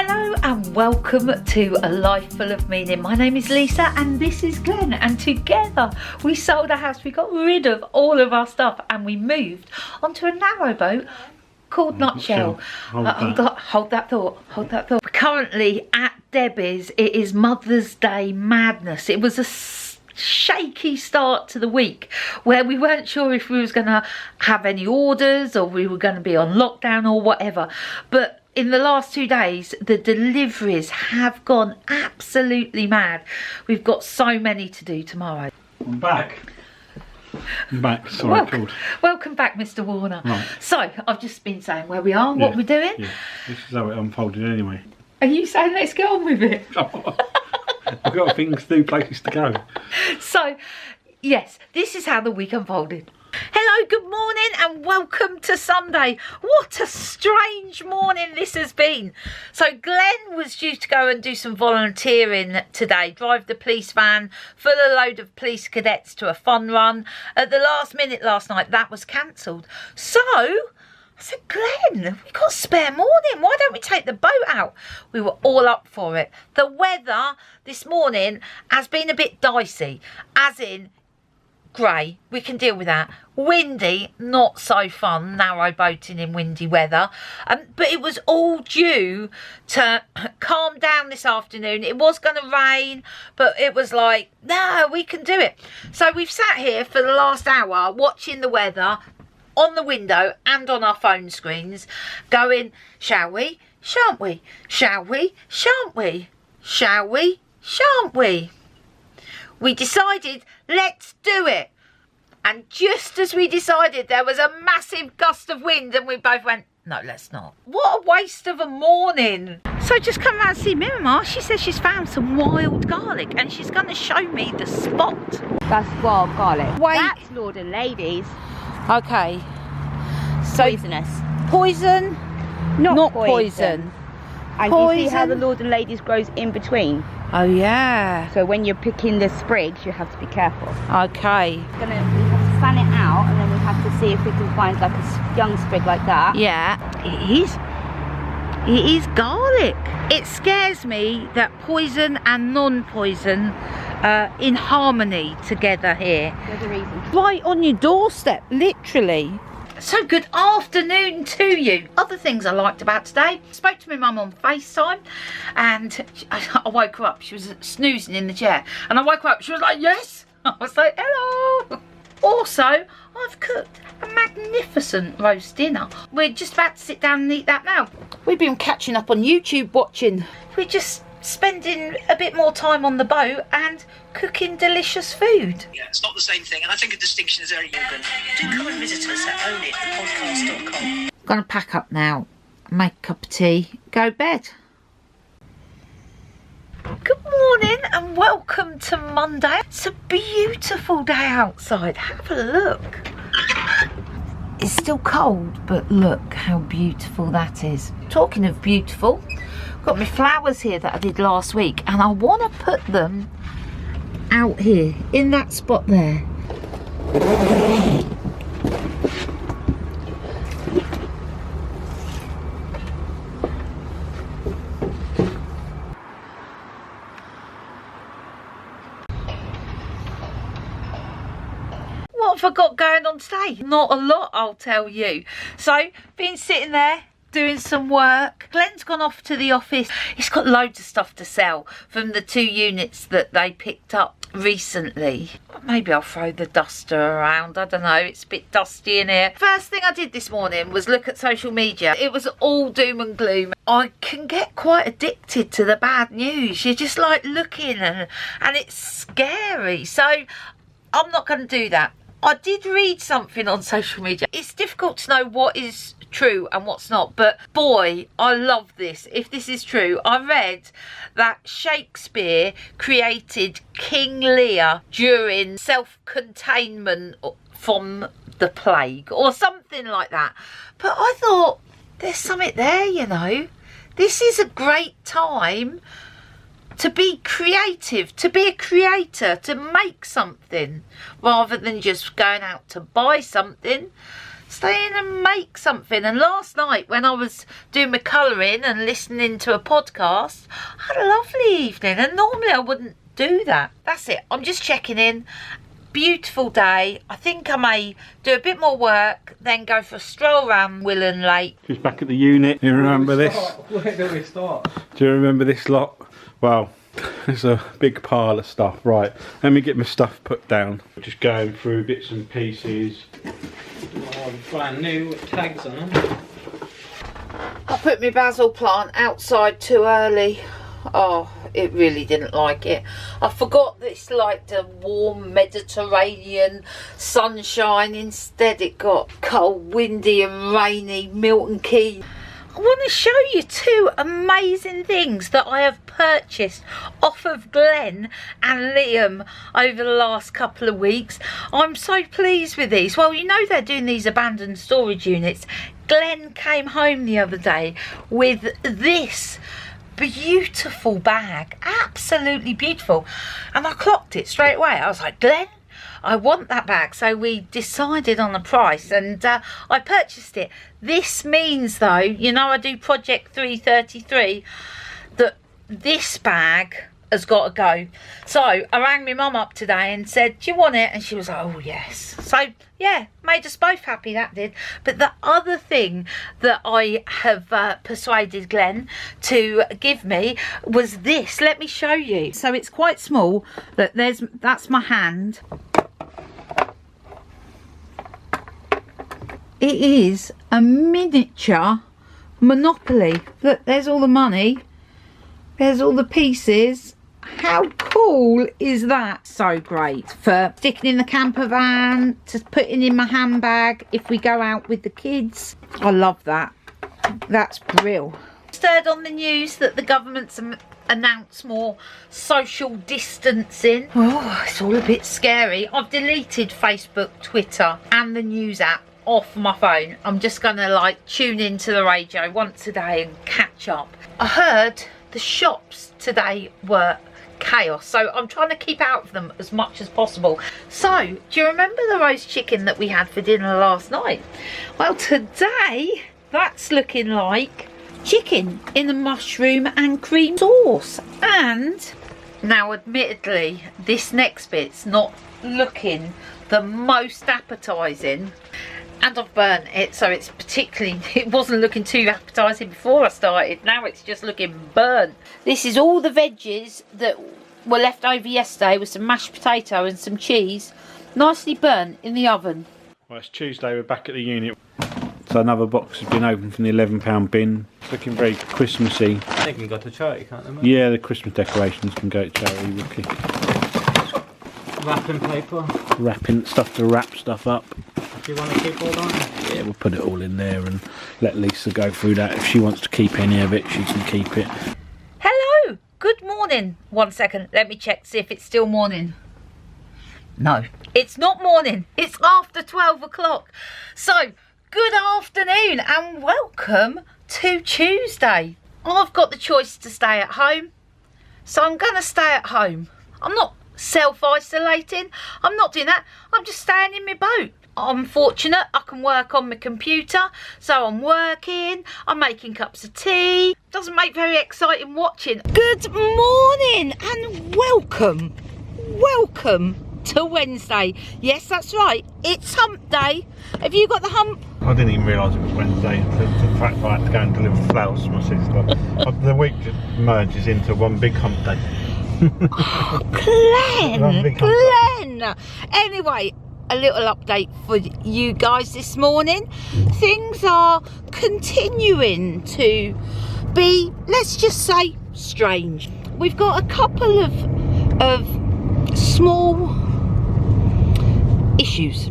Hello and welcome to A Life Full of Meaning. My name is Lisa and this is Glenn, and together we sold a house. We got rid of all of our stuff and we moved onto a narrowboat called Nutshell. Hold that thought. We're currently at Debbie's. It is Mother's Day madness. It was a shaky start to the week where we weren't sure if we was going to have any orders or we were going to be on lockdown or whatever, but in the last 2 days the deliveries have gone absolutely mad. We've got so many to do tomorrow. I'm back. Sorry, welcome back, Mr. Warner. Right. So I've just been saying where we are and what we're doing. Yeah, this is how it unfolded anyway. Are you saying let's get on with it? I've got things to do, places to go. So, yes, this is how the week unfolded. Hello, good morning and welcome to Sunday. What a strange morning this has been. So Glenn was due to go and do some volunteering today, drive the police van full of load of police cadets to a fun run. At the last minute last night, that was cancelled. So I said, Glenn, we got a spare morning. Why don't we take the boat out? We were all up for it. The weather this morning has been a bit dicey, as in grey. We can deal with that. Windy, not so fun, narrow boating in windy weather. But it was all due to calm down this afternoon. It was going to rain, but it was like, no, we can do it. So we've sat here for the last hour watching the weather on the window and on our phone screens, going, shall we, shan't we? Shall we, shan't we? Shall we, shan't we? We decided, let's do it. And just as we decided, there was a massive gust of wind and we both went, no, let's not. What a waste of a morning. So just come round and see Miramar. She says she's found some wild garlic and she's going to show me the spot. That's wild garlic. Wait. That's Lord and Ladies. Okay. So Poisonous. Poison? Not poison. And you see how the Lord and Ladies grows in between? Oh yeah. So when you're picking the sprigs, you have to be careful. Okay. We have to fan it out and then we have to see if we can find like a young sprig like that. Yeah. It is garlic. It scares me that poison and non-poison in harmony together here. There's a reason. Right on your doorstep, literally. So good afternoon to you. Other things I liked about today, spoke to my mum on FaceTime and I woke her up. She was snoozing in the chair and I woke her up. She was like, yes. I was like, hello. Also, I've cooked a magnificent roast dinner. We're just about to sit down and eat that now. We've been catching up on YouTube watching. We're just spending a bit more time on the boat and cooking delicious food. Yeah, it's not the same thing, and I think a distinction is very important. Do come and visit us at ownitthepodcast.com. Gonna pack up now, make a cup of tea, go bed. Good morning and welcome to Monday. It's a beautiful day outside. Have a look. It's still cold, but look how beautiful that is. Talking of beautiful, got my flowers here that I did last week and I want to put them out here in that spot there. What have I got going on today? Not a lot, I'll tell you. So, been sitting there doing some work. Glenn's gone off to the office. He's got loads of stuff to sell from the 2 units that they picked up recently. Maybe I'll throw the duster around. I don't know, it's a bit dusty in here. First thing I did this morning was look at social media. It was all doom and gloom. I can get quite addicted to the bad news. You're just like looking and it's scary. So I'm not going to do that. I did read something on social media. It's difficult to know what is true and what's not, but boy, I love this. If this is true, I read that Shakespeare created King Lear during self-containment from the plague or something like that. But I thought, there's something there, you know. This is a great time to be creative, to be a creator, to make something rather than just going out to buy something. stay in and make something. And last night when I was doing my colouring and listening to a podcast, I had a lovely evening, and normally I wouldn't do that. That's it, I'm just checking in. Beautiful day. I think I may do a bit more work, then go for a stroll around Willen Lake. Just back at the unit. You remember this? Where do we start? Do you remember this lot? Well, there's a big pile of stuff. Right, let me get my stuff put down. Just going through bits and pieces. Oh, brand new with tags on them. I put my basil plant outside too early. Oh, it really didn't like it. I forgot that it's like the warm Mediterranean sunshine. Instead it got cold, windy and rainy, Milton Keynes. I want to show you two amazing things that I have purchased off of Glenn and Liam over the last couple of weeks. I'm so pleased with these. Well, you know they're doing these abandoned storage units. Glenn came home the other day with this beautiful bag, absolutely beautiful, and I clocked it straight away. I was like, Glenn, I want that bag. So we decided on the price, and I purchased it. This means though, you know, I do Project 333, that this bag has got to go. So I rang my mum up today and said, do you want it? And she was like, oh yes. So yeah, made us both happy, that did. But the other thing that I have persuaded Glenn to give me was this. Let me show you. So it's quite small. Look, that's my hand. It is a miniature Monopoly. Look, there's all the money. There's all the pieces. How cool is that? So great for sticking in the camper van, to putting in my handbag if we go out with the kids. I love that. That's brilliant. Stirred on the news that the government's announced more social distancing. Oh, it's all a bit scary. I've deleted Facebook, Twitter and the news app off my phone. I'm just gonna like tune into the radio once a day and catch up. I heard the shops today were chaos, so I'm trying to keep out of them as much as possible. So do you remember the roast chicken that we had for dinner last night? Well, today that's looking like chicken in a mushroom and cream sauce. And now admittedly this next bit's not looking the most appetizing, and I've burnt it, so it's particularly, it wasn't looking too appetizing before I started. Now it's just looking burnt. This is all the veggies that were left over yesterday with some mashed potato and some cheese, nicely burnt in the oven. Well, it's Tuesday, we're back at the unit. So another box has been opened from the £11 bin. It's looking very Christmassy. They can go to charity, can't they? Yeah, the Christmas decorations can go to charity, Ricky. Wrapping paper. Wrapping stuff to wrap stuff up. Do you want to keep all that? Yeah, we'll put it all in there and let Lisa go through that. If she wants to keep any of it, she can keep it. Hello, good morning. 1 second, let me check to see if it's still morning. No, it's not morning. It's after 12 o'clock. So, good afternoon and welcome to Tuesday. I've got the choice to stay at home, so I'm going to stay at home. I'm not self-isolating. I'm not doing that. I'm just staying in my boat. I'm fortunate I can work on my computer, so I'm working, I'm making cups of tea. Doesn't make very exciting watching. Good morning and welcome to Wednesday. Yes, that's right, it's hump day. Have you got the hump? I didn't even realise it was Wednesday. The fact that I had to go and deliver flowers to my sister. The week just merges into one big hump day. Oh, Glenn! Anyway, a little update for you guys this morning. Things are continuing to be, let's just say, strange. We've got a couple of small issues.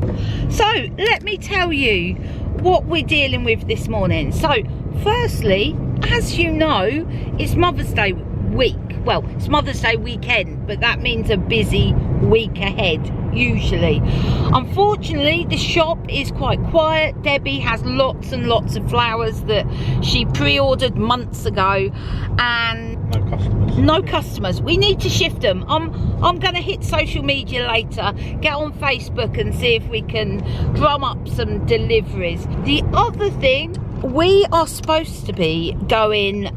So let me tell you what we're dealing with this morning. So firstly, as you know, it's Mother's Day week. Well, it's Mother's Day weekend, but that means a busy week ahead usually. Unfortunately, the shop is quite quiet. Debbie has lots and lots of flowers that she pre-ordered months ago, and No customers. No customers. We need to shift them. I'm going to hit social media later, get on Facebook and see if we can drum up some deliveries. The other thing, we are supposed to be going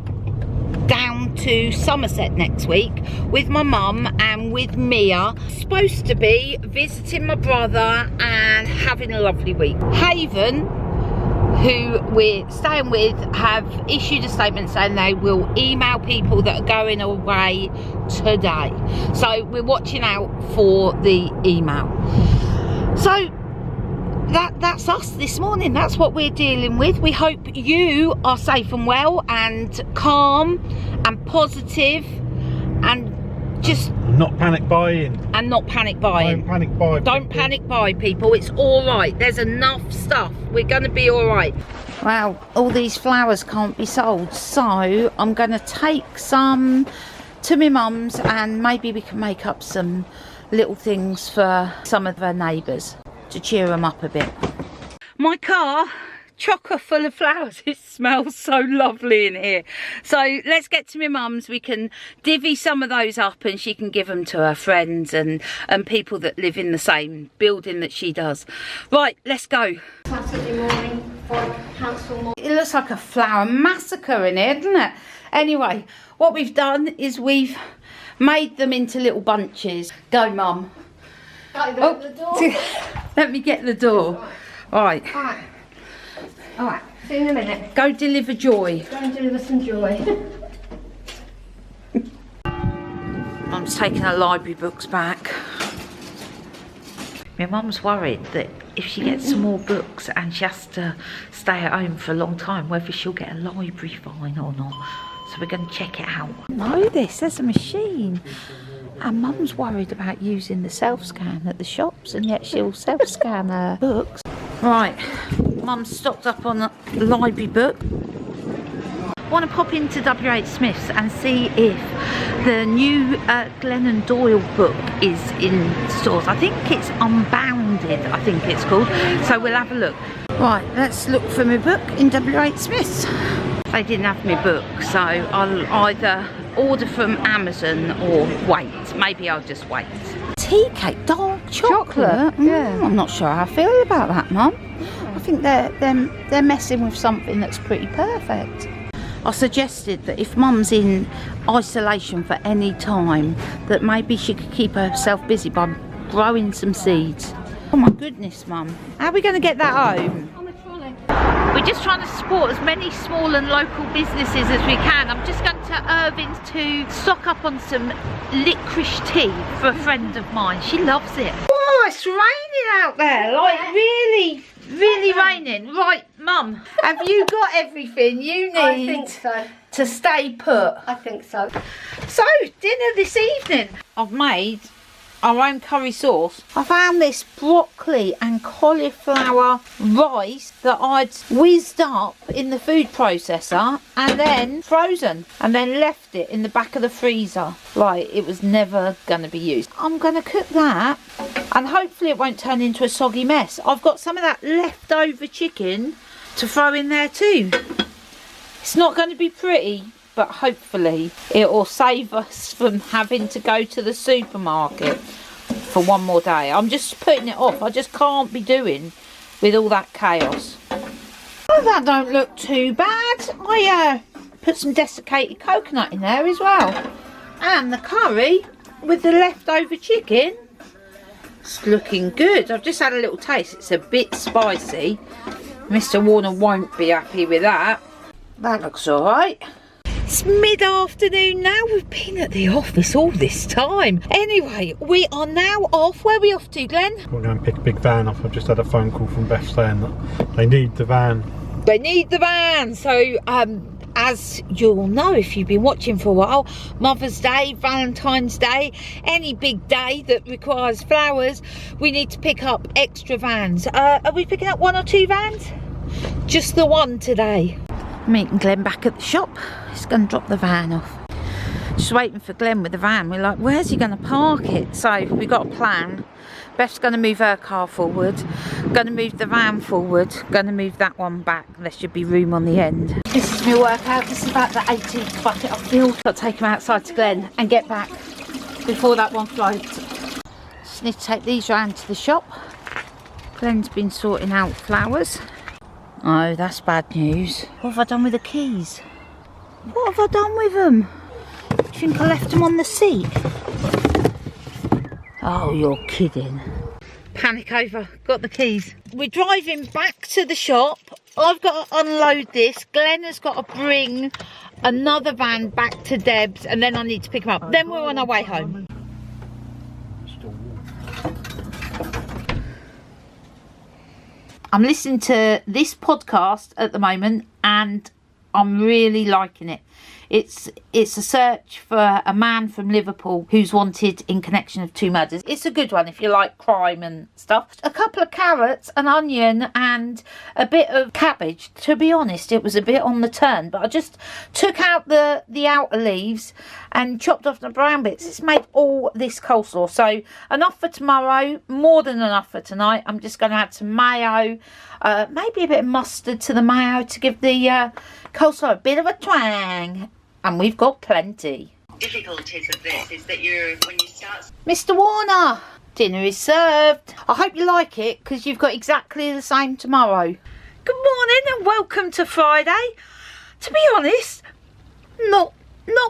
down to Somerset next week with my mum and with Mia. Supposed to be visiting my brother and having a lovely week. Haven, who we're staying with, have issued a statement saying they will email people that are going away today. So we're watching out for the email. So that's us this morning. That's what we're dealing with. We hope you are safe and well and calm and positive and just not panic buying. And not panic buying. Don't panic buy. Don't panic buy, people. It's all right. There's enough stuff. We're going to be all right. Well, all these flowers can't be sold, so I'm going to take some to my mum's and maybe we can make up some little things for some of her neighbours to cheer them up a bit. My car, chocker full of flowers. It smells so lovely in here. So let's get to my mum's. We can divvy some of those up and she can give them to her friends and people that live in the same building that she does. Right, let's go. Saturday morning for council morning. It looks like a flower massacre in here, doesn't it? Anyway, what we've done is we've made them into little bunches. Go, Mum. Got the door. Let me get the door. Right. Alright. Alright, see you in a minute. Go deliver joy. Go and deliver some joy. Mum's taking her library books back. My mum's worried that if she gets some more books and she has to stay at home for a long time, whether she'll get a library fine or not. So we're going to check it out. No, there's a machine. And Mum's worried about using the self-scan at the shops, and yet she'll self-scan her books. Right, Mum's stocked up on a library book. I want to pop into WH Smith's and see if the new Glennon Doyle book is in stores. I think it's Unbounded, I think it's called. So we'll have a look. Right, let's look for my book in WH Smith's. They didn't have my book, so I'll either order from Amazon or wait. Maybe I'll just wait. Tea cake, dark chocolate. Yeah. I'm not sure how I feel about that, Mum. I think they're messing with something that's pretty perfect. I suggested that if Mum's in isolation for any time, that maybe she could keep herself busy by growing some seeds. Oh my goodness, Mum. How are we going to get that home? On the trolley. We're just trying to support as many small and local businesses as we can. I'm just going to Irvin's to stock up on some licorice tea for a friend of mine. She loves it. Oh, it's raining out there. Like really raining. Right, Mum, have you got everything you need I think so. to stay put? I think so. So, dinner this evening. I've made our own curry sauce. I found this broccoli and cauliflower rice that I'd whizzed up in the food processor and then frozen and then left it in the back of the freezer. Right, it was never going to be used. I'm going to cook that and hopefully it won't turn into a soggy mess. I've got some of that leftover chicken to throw in there too. It's not going to be pretty, but hopefully it will save us from having to go to the supermarket for one more day. I'm just putting it off. I just can't be doing with all that chaos. Oh, that don't look too bad. I put some desiccated coconut in there as well. And the curry with the leftover chicken. It's looking good. I've just had a little taste. It's a bit spicy. Mr. Warner won't be happy with that. That looks alright. It's mid-afternoon now. We've been at the office all this time. Anyway, we are now off. Where are we off to, Glenn? We're going to pick a big van up. I've just had a phone call from Beth saying that they need the van. They need the van. So, as you'll know if you've been watching for a while, Mother's Day, Valentine's Day, any big day that requires flowers, we need to pick up extra vans. Are we picking up 1 or 2 vans? Just the one today. Meeting Glenn back at the shop. He's going to drop the van off. Just waiting for Glenn with the van. We're like, where's he going to park it? So we've got a plan. Beth's going to move her car forward, going to move the van forward, going to move that one back. There should be room on the end. This is my workout. This is about the 18th bucket I've filled. Got to take him outside to Glen and get back before that one floats. Just need to take these round to the shop. Glen's been sorting out flowers. Oh, that's bad news. What have I done with the keys? What have I done with them? Do you think I left them on the seat? Oh, you're kidding. Panic over. Got the keys. We're driving back to the shop. I've got to unload this. Glen has got to bring another van back to Deb's, and then I need to pick him up. Then we're on our way home. I'm listening to this podcast at the moment and I'm really liking it. It's a search for a man from Liverpool who's wanted in connection of 2 murders. It's a good one if you like crime and stuff. A couple of carrots, an onion and a bit of cabbage. To be honest, it was a bit on the turn, but I just took out the outer leaves and chopped off the brown bits. It's made all this coleslaw. So enough for tomorrow, more than enough for tonight. I'm just going to add some mayo, maybe a bit of mustard to the mayo to give the coleslaw a bit of a twang. And we've got plenty. Difficulties of this is that when you start... Mr. Warner, dinner is served. I hope you like it because you've got exactly the same tomorrow. Good morning and welcome to Friday. To be honest, not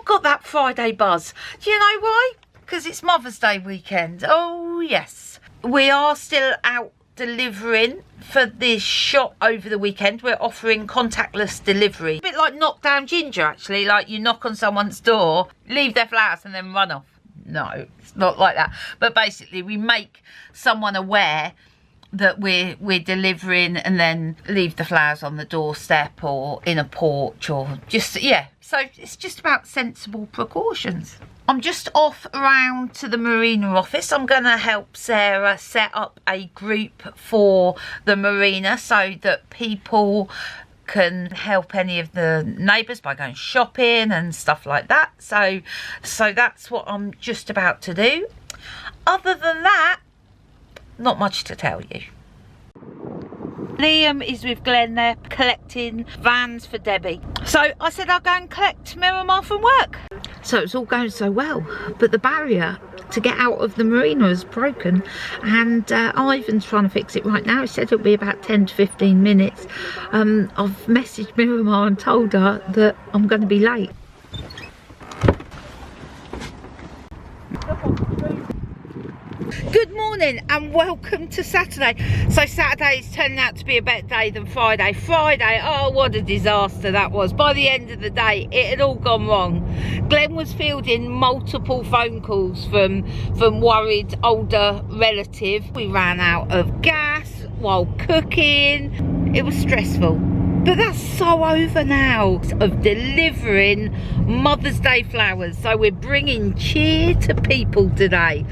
got that Friday buzz. Do you know why? Because it's Mother's Day weekend. Oh yes. We are still out delivering for this shop over the weekend. We're offering contactless delivery. A bit like Knockdown Ginger actually, like you knock on someone's door, leave their flowers and then run off. No, it's not like that. But basically we make someone aware that we're delivering and then leave the flowers on the doorstep or in a porch or just, yeah. So it's just about sensible precautions. I'm just off around to the marina office. I'm going to help Sarah set up a group for the marina so that people can help any of the neighbours by going shopping and stuff like that. So that's what I'm just about to do. Other than that, not much to tell you. Liam is with Glen there collecting vans for Debbie. So I said I'll go and collect Miramar from work. So it's all going so well, but the barrier to get out of the marina is broken and Ivan's trying to fix it right now. He said it'll be about 10 to 15 minutes. I've messaged Miramar and told her that I'm going to be late. Good morning and welcome to Saturday. So Saturday is turning out to be a better day than Friday. Friday, oh what a disaster that was. By the end of the day it had all gone wrong. Glen was fielding multiple phone calls from worried older relatives. We ran out of gas while cooking. It was stressful. But that's so over now of delivering Mother's Day flowers. So we're bringing cheer to people today.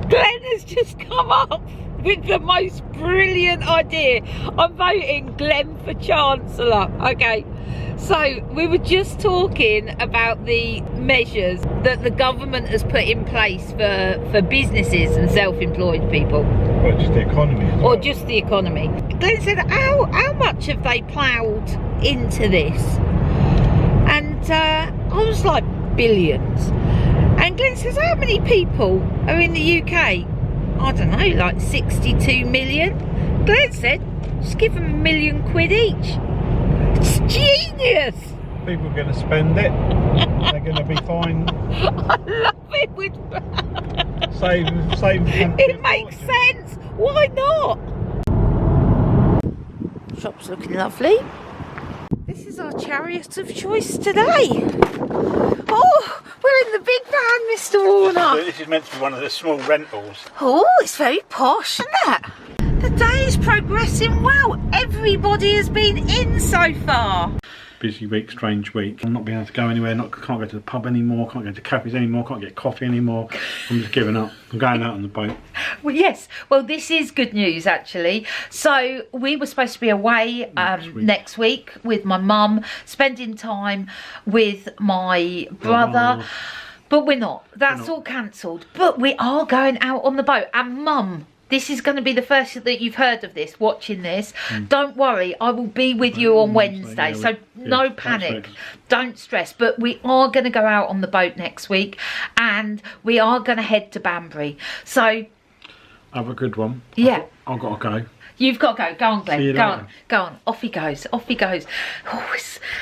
Glen has just come up with the most brilliant idea. I'm voting Glen for Chancellor. Okay, so we were just talking about the measures that the government has put in place for businesses and self-employed people. Or just the economy as well. Or just the economy. Glen said, how much have they ploughed into this? And I was like, billions. And Glen says, how many people are in the UK? I don't know, like 62 million. Glen said, just give them £1 million each. It's genius. People are going to spend it. They're going to be fine. I love it. Save. It makes sense. Why not? Shop's looking lovely. This is our chariot of choice today. Oh, we're in the big van, Mr. Warner. This is meant to be one of the small rentals. Oh, it's very posh, isn't it? The day is progressing well. Everybody has been in so far. Busy week, strange week. I'm not being able to go anywhere, can't go to the pub anymore, can't go to cafes anymore, can't get coffee anymore. I'm just giving up. I'm going out on the boat. Well, yes. Well, this is good news, actually. So we were supposed to be away next week with my mum, spending time with my brother. But we're not. That's all cancelled. But we are going out on the boat. And Mum this is going to be the first that you've heard of this, watching this. Don't worry, I will be with you on Wednesday, so no panic, don't stress. But we are going to go out on the boat next week, and we are going to head to Banbury. So have a good one. Yeah, I've got to go. You've got to go. Go on, Glenn. Go later. on. Go on. Off he goes. Off he goes. Oh,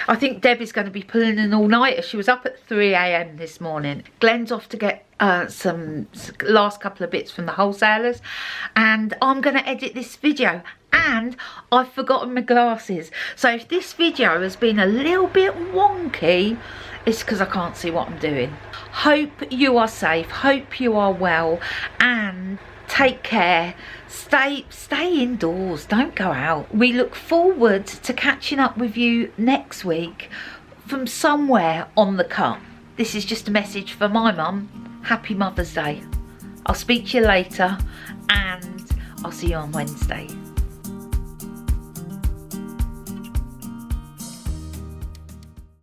I think Deb is going to be pulling an all-nighter. She was up at 3 a.m. this morning. Glenn's off to get some last couple of bits from the wholesalers. And I'm going to edit this video. And I've forgotten my glasses. So if this video has been a little bit wonky, it's because I can't see what I'm doing. Hope you are safe. Hope you are well. And take care. Stay indoors. Don't go out. We look forward to catching up with you next week from somewhere on the cut. This is just a message for my mum. Happy Mother's Day. I'll speak to you later, and I'll see you on Wednesday.